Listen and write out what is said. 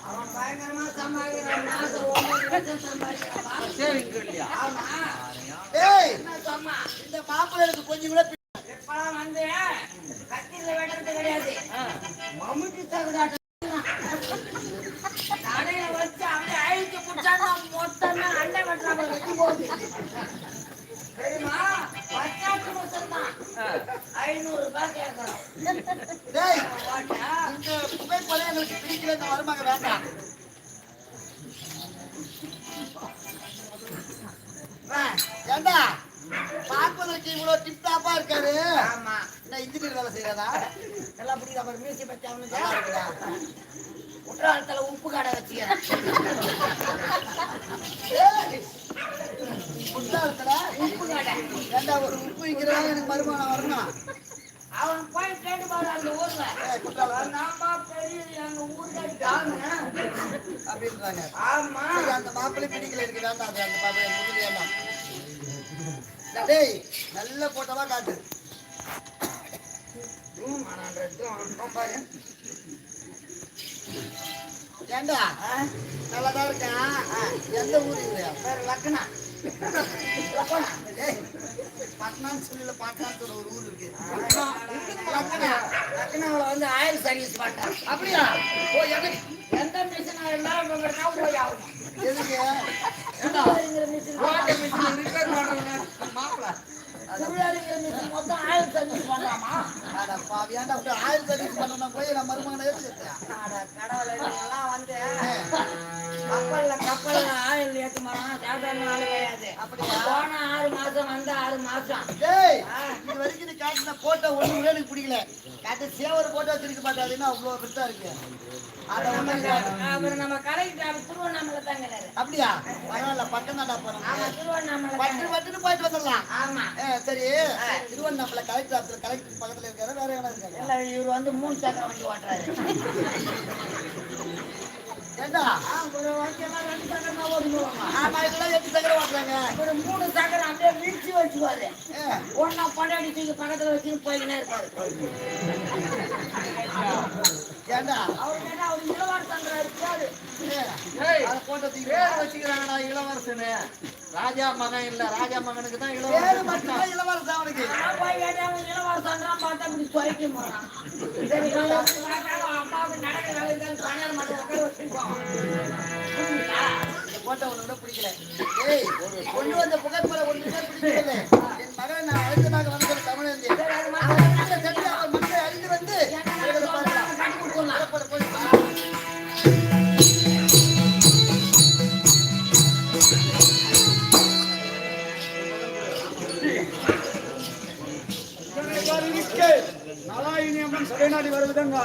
அவன் பயங்கரமா சம்பாதிக்கிறான். மாசம் 9 லட்சம் சம்பாதிக்கிறான். இந்த மாப்பிள்ளைக்கு கொஞ்சம் கூட இப்பெல்லாம் வந்து கத்தியில வெட்டுறது கிடையாது. மம்முட்டி தகுதாட்டம் தடையை வச்சு அப்படியே அழிச்சு குடிச்சாங்க. மொத்தமே அண்டை வெட்டுறாங்க. வெட்டி போகுது தெரியுமா? 10 வருஷம் தான் 500 ரூபாய் கேட்கறோம். இந்த புகைப்படம் எங்களுக்கு பிடிக்கல. இந்த வருமாங்க வேண்டாம். ஏண்டா பார்ப்பதற்கு இவ்வளவு டிப் டாப்பா இருக்காரு. ஆமா, இந்த இன்ஜினியர் வேலை செய்யறதா எல்லாம் பிடிக்கிற மாதிரி மியூசிக் பத்தி அவனுக்கு நல்லா இருக்குதா? குற்றாலத்துல உப்பு கடை வச்சுக்கிறேன். குற்றாலத்துல உப்பு கடை ஏண்டா ஒரு உப்பு விற்கிறதா எனக்கு வருமானம் வரணும். அவன் போய் கேட்டு பாரு அந்த ஊர்ல குற்றாலம் நாமா பெரிய எங்க ஊருக்கு அப்படின்றாங்க. ஆமா, அந்த மாப்பிள்ளை பிடிக்கல இருக்கு. வேண்டாம் அது அந்த மாப்பிள்ளை முதல் வேண்டாம். டேய் நல்ல போட்டோவா காட்டு. ஏண்டா நல்லாதான் இருக்கான். எந்த ஊரு பேர் லக்னா. பட்னான்னு சொல்லல, பாட்னான்னு ஒரு ஊர் இருக்கு. லக்னாவில் வந்து ஆயில் சர்வீஸ் மாட்டான். அப்படியா? ஓ, எந்த மிஷின் எல்லாம் போய் ஆகணும். எதுக்கு? மாப்பிள்ள மொத்தம் ஆயில் சர்வீஸ் பண்ணலாமா? ஏன்டா ஆயில் சர்வீஸ் பண்ணா போய் நான் மருமகனை கடவுளெல்லாம் வந்து கப்பல்ல ஆயில் ஏற்ற மாட்டோம். சாதாரண ஆள் கிடையாது. அப்படியா? போன 6 மாசம் வந்து 6 மாசம். இது வரைக்கும் நீ காட்டின போட்டோ ஒண்ணு கூட எனக்கு பிடிக்கல. காட்டு சேவர் போட்டோ வச்சிருக்க மாட்டாதுன்னா அவ்வளவு பெருசா இருக்கு. அப்புறம் நம்ம கடைக்கு திருவண்ணாமலை தாங்க. அப்படியா? பரவாயில்ல, பக்கம் தாண்டா போறோம். திருவண்ணாமலை பட்டு போயிட்டு வந்துடலாம். ஆமா சரி. திருவண்ணாமலை கலெக்டர் ஆஃபீஸ் கலெக்டர் பக்கத்துல இருக்காரு. வேற என்ன இருக்காரு? இல்ல, இவர் வந்து 3 சக்கரம் வண்டி ஓட்டுறாரு. ஏண்டா ஒரு வண்டியெல்லாம் 2 சக்கரம் தான் ஓட்டுவாங்க. ஆமா, இதெல்லாம் 8 சக்கரம் ஓட்டுறாங்க. ஒரு 3 சக்கரம் அப்படியே வீழ்ச்சி வச்சுக்குவாரு. ஒன்னா பண்டாடி தூக்கி பக்கத்துல வச்சுன்னு போய்கினே இருப்பாரு. ஏண்டா அவர் கேட்டா அவர் இளவரசன் இருக்காரு. வச்சுக்கிறாங்கடா இளவரசனு. ராஜா மகன் இல்ல, ராஜா மகனுக்கு தான் இளவரசன். இளவரசன் அவனுக்கு போய் கேட்டா இளவரசன் தான் பார்த்தா இப்படி சொல்லிக்க போறான். சரி, அப்பாவுக்கு நடக்கிற வேலை பணியார் மட்டும் உட்கார வச்சுருக்கோம். போட்டோ ஒண்ணு பிடிக்கல. கொண்டு வந்த புகைப்படம் ஒண்ணு பிடிக்கல. என் மகன் நான் அழைத்ததாக வந்து தமிழ் அவர் மக்களை அறிந்து வந்து நாராயணி அம்மன் சபை நாடி வருவதங்க.